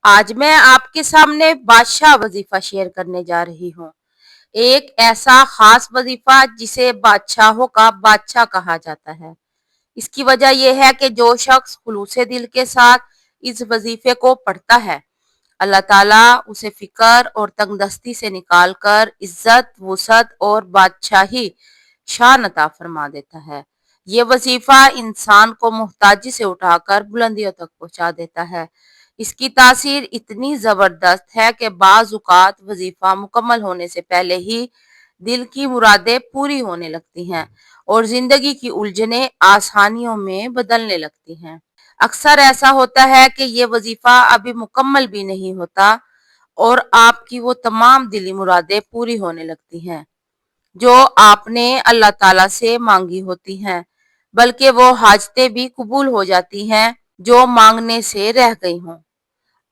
آج میں آپ کے سامنے بادشاہ وظیفہ شیئر کرنے جا رہی ہوں۔ ایک ایسا خاص وظیفہ جسے بادشاہوں کا بادشاہ کہا جاتا ہے۔ اس کی وجہ یہ ہے کہ جو شخص خلوص دل کے ساتھ اس وظیفے کو پڑھتا ہے، اللہ تعالیٰ اسے فقر اور تنگ دستی سے نکال کر عزت، وسعت اور بادشاہی شان عطا فرما دیتا ہے۔ یہ وظیفہ انسان کو محتاجی سے اٹھا کر بلندیوں تک پہنچا دیتا ہے۔ اس کی تاثیر اتنی زبردست ہے کہ بعض اوقات وظیفہ مکمل ہونے سے پہلے ہی دل کی مرادیں پوری ہونے لگتی ہیں اور زندگی کی الجھنیں آسانیوں میں بدلنے لگتی ہیں۔ اکثر ایسا ہوتا ہے کہ یہ وظیفہ ابھی مکمل بھی نہیں ہوتا اور آپ کی وہ تمام دلی مرادیں پوری ہونے لگتی ہیں جو آپ نے اللہ تعالیٰ سے مانگی ہوتی ہیں، بلکہ وہ حاجتیں بھی قبول ہو جاتی ہیں جو مانگنے سے رہ گئی ہوں۔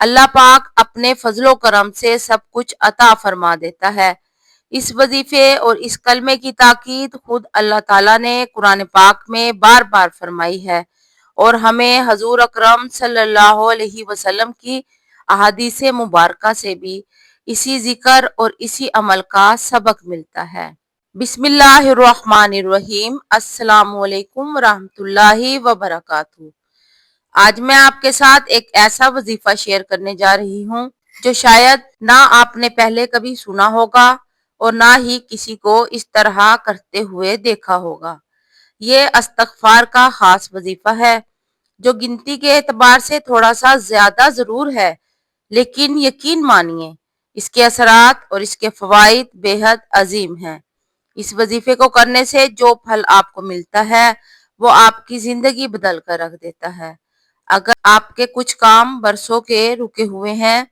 اللہ پاک اپنے فضل و کرم سے سب کچھ عطا فرما دیتا ہے۔ اس وظیفے اور اس کلمے کی تاکید خود اللہ تعالیٰ نے قرآن پاک میں بار بار فرمائی ہے اور ہمیں حضور اکرم صلی اللہ علیہ وسلم کی احادیث مبارکہ سے بھی اسی ذکر اور اسی عمل کا سبق ملتا ہے۔ بسم اللہ الرحمن الرحیم۔ السلام علیکم ورحمۃ اللہ وبرکاتہ۔ آج میں آپ کے ساتھ ایک ایسا وظیفہ شیئر کرنے جا رہی ہوں جو شاید نہ آپ نے پہلے کبھی سنا ہوگا اور نہ ہی کسی کو اس طرح کرتے ہوئے دیکھا ہوگا۔ یہ استغفار کا خاص وظیفہ ہے جو گنتی کے اعتبار سے تھوڑا سا زیادہ ضرور ہے، لیکن یقین مانیے اس کے اثرات اور اس کے فوائد بے حد عظیم ہیں۔ اس وظیفے کو کرنے سے جو پھل آپ کو ملتا ہے وہ آپ کی زندگی بدل کر رکھ دیتا ہے۔ اگر آپ کے کچھ کام برسوں کے رکے ہوئے ہیں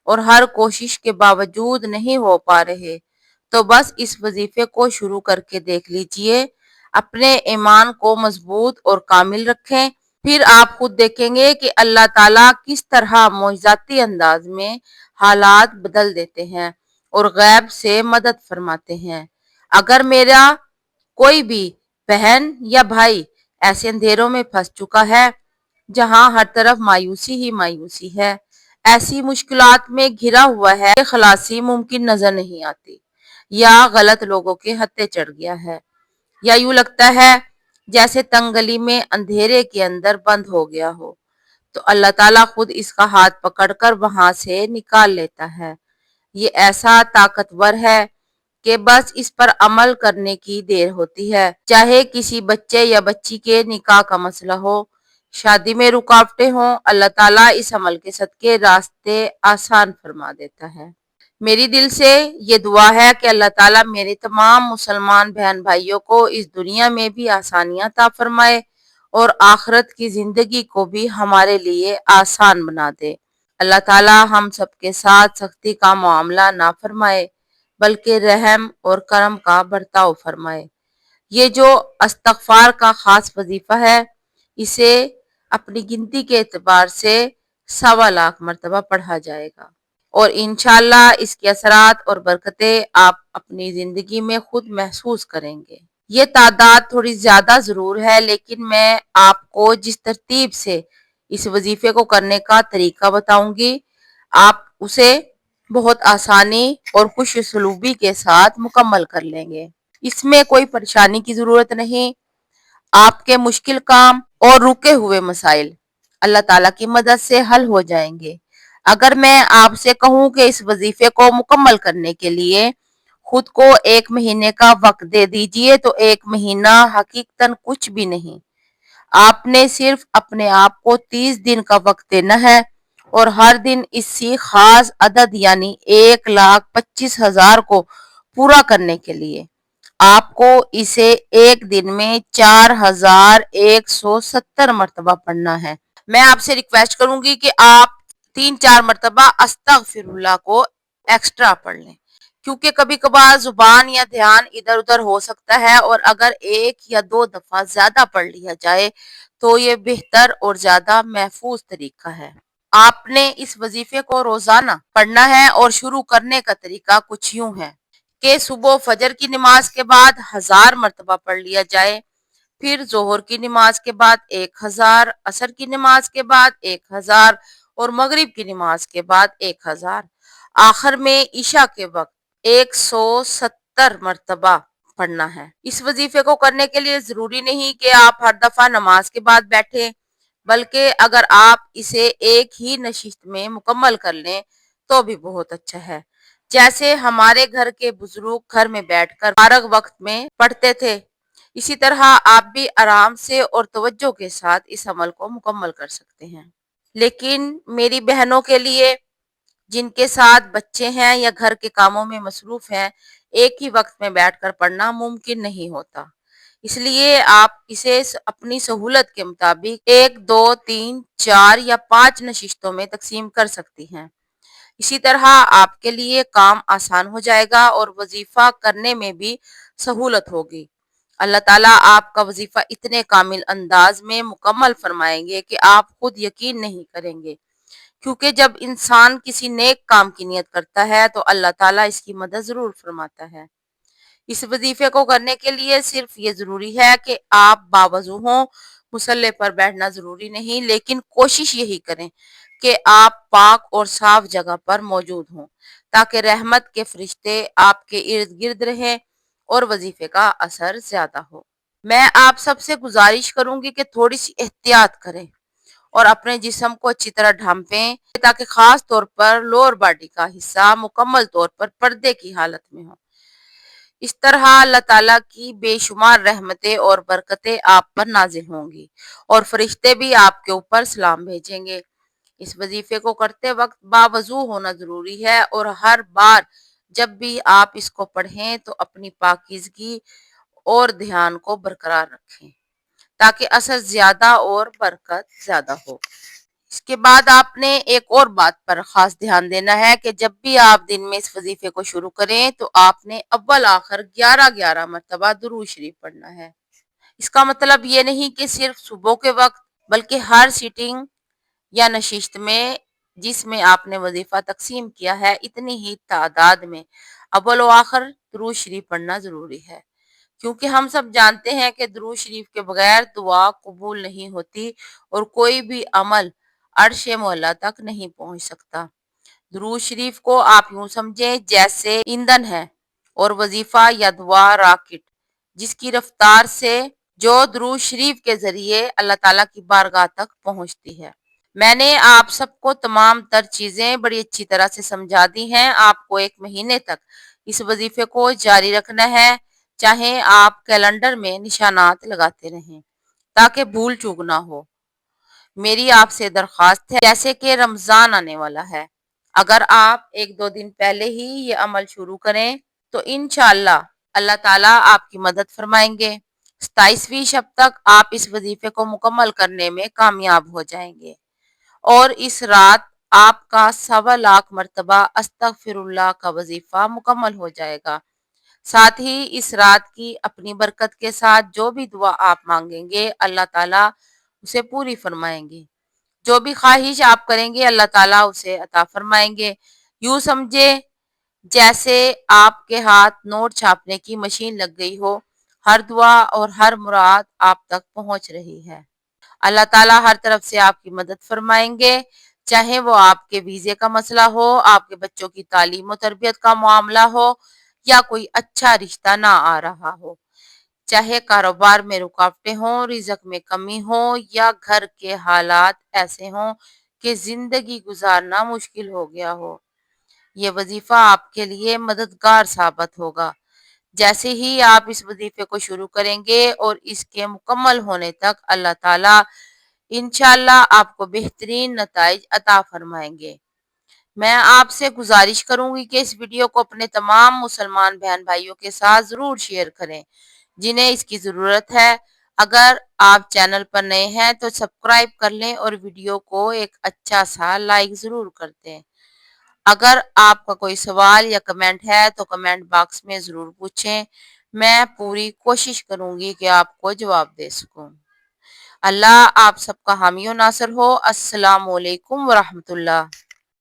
اور ہر کوشش کے باوجود نہیں ہو پا رہے تو بس اس وظیفے کو شروع کر کے دیکھ لیجئے۔ اپنے ایمان کو مضبوط اور کامل رکھیں، پھر آپ خود دیکھیں گے کہ اللہ تعالیٰ کس طرح معجزاتی انداز میں حالات بدل دیتے ہیں اور غیب سے مدد فرماتے ہیں۔ اگر میرا کوئی بھی بہن یا بھائی ایسے اندھیروں میں پھنس چکا ہے جہاں ہر طرف مایوسی ہی مایوسی ہے، ایسی مشکلات میں گھرا ہوا ہے کہ خلاصی ممکن نظر نہیں آتی، یا غلط لوگوں کے ہتھے چڑھ گیا ہے، یا یوں لگتا ہے جیسے تنگلی میں اندھیرے کے اندر بند ہو گیا ہو، تو اللہ تعالیٰ خود اس کا ہاتھ پکڑ کر وہاں سے نکال لیتا ہے۔ یہ ایسا طاقتور ہے کہ بس اس پر عمل کرنے کی دیر ہوتی ہے۔ چاہے کسی بچے یا بچی کے نکاح کا مسئلہ ہو، شادی میں رکاوٹیں ہوں، اللہ تعالیٰ اس عمل کے صدقے راستے آسان فرما دیتا ہے۔ میری دل سے یہ دعا ہے کہ اللہ تعالیٰ میرے تمام مسلمان بہن بھائیوں کو اس دنیا میں بھی آسانیاں عطا فرمائے اور آخرت کی زندگی کو بھی ہمارے لیے آسان بنا دے۔ اللہ تعالیٰ ہم سب کے ساتھ سختی کا معاملہ نہ فرمائے بلکہ رحم اور کرم کا برتاؤ فرمائے۔ یہ جو استغفار کا خاص وظیفہ ہے، اسے اپنی گنتی کے اعتبار سے 1.25 مرتبہ پڑھا جائے گا اور انشاءاللہ اس کے اثرات اور برکتیں آپ اپنی زندگی میں خود محسوس کریں گے۔ یہ تعداد تھوڑی زیادہ ضرور ہے، لیکن میں آپ کو جس ترتیب سے اس وظیفے کو کرنے کا طریقہ بتاؤں گی، آپ اسے بہت آسانی اور خوش اسلوبی کے ساتھ مکمل کر لیں گے۔ اس میں کوئی پریشانی کی ضرورت نہیں۔ آپ کے مشکل کام اور رکے ہوئے مسائل اللہ تعالیٰ کی مدد سے حل ہو جائیں گے۔ اگر میں آپ سے کہوں کہ اس وظیفے کو مکمل کرنے کے لیے خود کو 1 مہینے کا وقت دے دیجئے تو 1 مہینہ حقیقتاً کچھ بھی نہیں۔ آپ نے صرف اپنے آپ کو 30 دن کا وقت دینا ہے اور ہر دن اسی خاص عدد یعنی 1,25,000 کو پورا کرنے کے لیے آپ کو اسے ایک دن میں 4,170 مرتبہ پڑھنا ہے۔ میں آپ سے ریکویسٹ کروں گی کہ آپ 3-4 مرتبہ استغفر اللہ کو ایکسٹرا پڑھ لیں، کیونکہ کبھی کبھار زبان یا دھیان ادھر ادھر ہو سکتا ہے، اور اگر 1 یا 2 دفعہ زیادہ پڑھ لیا جائے تو یہ بہتر اور زیادہ محفوظ طریقہ ہے۔ آپ نے اس وظیفے کو روزانہ پڑھنا ہے اور شروع کرنے کا طریقہ کچھ یوں ہے کہ صبح فجر کی نماز کے بعد 1000 مرتبہ پڑھ لیا جائے، پھر ظہر کی نماز کے بعد 1000، عصر کی نماز کے بعد 1000 اور مغرب کی نماز کے بعد 1000، آخر میں عشاء کے وقت 170 مرتبہ پڑھنا ہے۔ اس وظیفے کو کرنے کے لیے ضروری نہیں کہ آپ ہر دفعہ نماز کے بعد بیٹھیں، بلکہ اگر آپ اسے ایک ہی نشست میں مکمل کر لیں تو بھی بہت اچھا ہے۔ جیسے ہمارے گھر کے بزرگ گھر میں بیٹھ کر فارغ وقت میں پڑھتے تھے، اسی طرح آپ بھی آرام سے اور توجہ کے ساتھ اس عمل کو مکمل کر سکتے ہیں۔ لیکن میری بہنوں کے لیے جن کے ساتھ بچے ہیں یا گھر کے کاموں میں مصروف ہیں، ایک ہی وقت میں بیٹھ کر پڑھنا ممکن نہیں ہوتا۔ اس لیے آپ اسے اپنی سہولت کے مطابق 1، 2، 3، 4 یا 5 نشستوں میں تقسیم کر سکتی ہیں۔ اسی طرح آپ کے لیے کام آسان ہو جائے گا اور وظیفہ کرنے میں بھی سہولت ہوگی۔ اللہ تعالیٰ آپ کا وظیفہ اتنے کامل انداز میں مکمل فرمائیں گے کہ آپ خود یقین نہیں کریں گے، کیونکہ جب انسان کسی نیک کام کی نیت کرتا ہے تو اللہ تعالیٰ اس کی مدد ضرور فرماتا ہے۔ اس وظیفے کو کرنے کے لیے صرف یہ ضروری ہے کہ آپ باوضو ہوں۔ مصلی پر بیٹھنا ضروری نہیں، لیکن کوشش یہی کریں کہ آپ پاک اور صاف جگہ پر موجود ہوں تاکہ رحمت کے فرشتے آپ کے ارد گرد رہیں اور وظیفے کا اثر زیادہ ہو۔ میں آپ سب سے گزارش کروں گی کہ تھوڑی سی احتیاط کریں اور اپنے جسم کو اچھی طرح ڈھانپیں تاکہ خاص طور پر لوور باڈی کا حصہ مکمل طور پر پردے کی حالت میں ہو۔ اس طرح اللہ تعالیٰ کی بے شمار رحمتیں اور برکتیں آپ پر نازل ہوں گی اور فرشتے بھی آپ کے اوپر سلام بھیجیں گے۔ اس وظیفے کو کرتے وقت باوضو ہونا ضروری ہے اور ہر بار جب بھی آپ اس کو پڑھیں تو اپنی پاکیزگی اور دھیان کو برقرار رکھیں تاکہ اثر زیادہ اور برکت زیادہ ہو۔ اس کے بعد آپ نے ایک اور بات پر خاص دھیان دینا ہے کہ جب بھی آپ دن میں اس وظیفے کو شروع کریں تو آپ نے اول آخر 11 مرتبہ درود شریف پڑھنا ہے۔ اس کا مطلب یہ نہیں کہ صرف صبح کے وقت، بلکہ ہر سیٹنگ یا نشست میں جس میں آپ نے وظیفہ تقسیم کیا ہے اتنی ہی تعداد میں اول و آخر درود شریف پڑھنا ضروری ہے، کیونکہ ہم سب جانتے ہیں کہ درود شریف کے بغیر دعا قبول نہیں ہوتی اور کوئی بھی عمل عرش معلیٰ تک نہیں پہنچ سکتا۔ درود شریف کو آپ یوں سمجھیں جیسے ایندھن ہے اور وظیفہ یا دعا راکٹ، جس کی رفتار سے جو درود شریف کے ذریعے اللہ تعالیٰ کی بارگاہ تک پہنچتی ہے۔ میں نے آپ سب کو تمام تر چیزیں بڑی اچھی طرح سے سمجھا دی ہیں۔ آپ کو 1 مہینے تک اس وظیفے کو جاری رکھنا ہے، چاہے آپ کیلنڈر میں نشانات لگاتے رہیں تاکہ بھول چوک نہ ہو۔ میری آپ سے درخواست ہے، جیسے کہ رمضان آنے والا ہے، اگر آپ 1-2 دن پہلے ہی یہ عمل شروع کریں تو انشاءاللہ اللہ تعالیٰ آپ کی مدد فرمائیں گے۔ 27ویں شب تک آپ اس وظیفے کو مکمل کرنے میں کامیاب ہو جائیں گے اور اس رات آپ کا 1.25 مرتبہ استغفر اللہ کا وظیفہ مکمل ہو جائے گا۔ ساتھ ہی اس رات کی اپنی برکت کے ساتھ جو بھی دعا آپ مانگیں گے اللہ تعالیٰ اسے پوری فرمائیں گے۔ جو بھی خواہش آپ کریں گے اللہ تعالیٰ اسے عطا فرمائیں گے۔ یوں سمجھے جیسے آپ کے ہاتھ نوٹ چھاپنے کی مشین لگ گئی ہو، ہر دعا اور ہر مراد آپ تک پہنچ رہی ہے۔ اللہ تعالیٰ ہر طرف سے آپ کی مدد فرمائیں گے، چاہے وہ آپ کے ویزے کا مسئلہ ہو، آپ کے بچوں کی تعلیم و تربیت کا معاملہ ہو یا کوئی اچھا رشتہ نہ آ رہا ہو، چاہے کاروبار میں رکاوٹیں ہوں، رزق میں کمی ہو یا گھر کے حالات ایسے ہوں کہ زندگی گزارنا مشکل ہو گیا ہو۔ یہ وظیفہ آپ کے لیے مددگار ثابت ہوگا۔ جیسے ہی آپ اس وظیفے کو شروع کریں گے اور اس کے مکمل ہونے تک اللہ تعالیٰ انشاءاللہ آپ کو بہترین نتائج عطا فرمائیں گے۔ میں آپ سے گزارش کروں گی کہ اس ویڈیو کو اپنے تمام مسلمان بہن بھائیوں کے ساتھ ضرور شیئر کریں جنہیں اس کی ضرورت ہے۔ اگر آپ چینل پر نئے ہیں تو سبسکرائب کر لیں اور ویڈیو کو ایک اچھا سا لائک ضرور کر دیں۔ اگر آپ کا کوئی سوال یا کمنٹ ہے تو کمنٹ باکس میں ضرور پوچھیں، میں پوری کوشش کروں گی کہ آپ کو جواب دے سکوں۔ اللہ آپ سب کا حامی و ناصر ہو۔ السلام علیکم ورحمۃ اللہ۔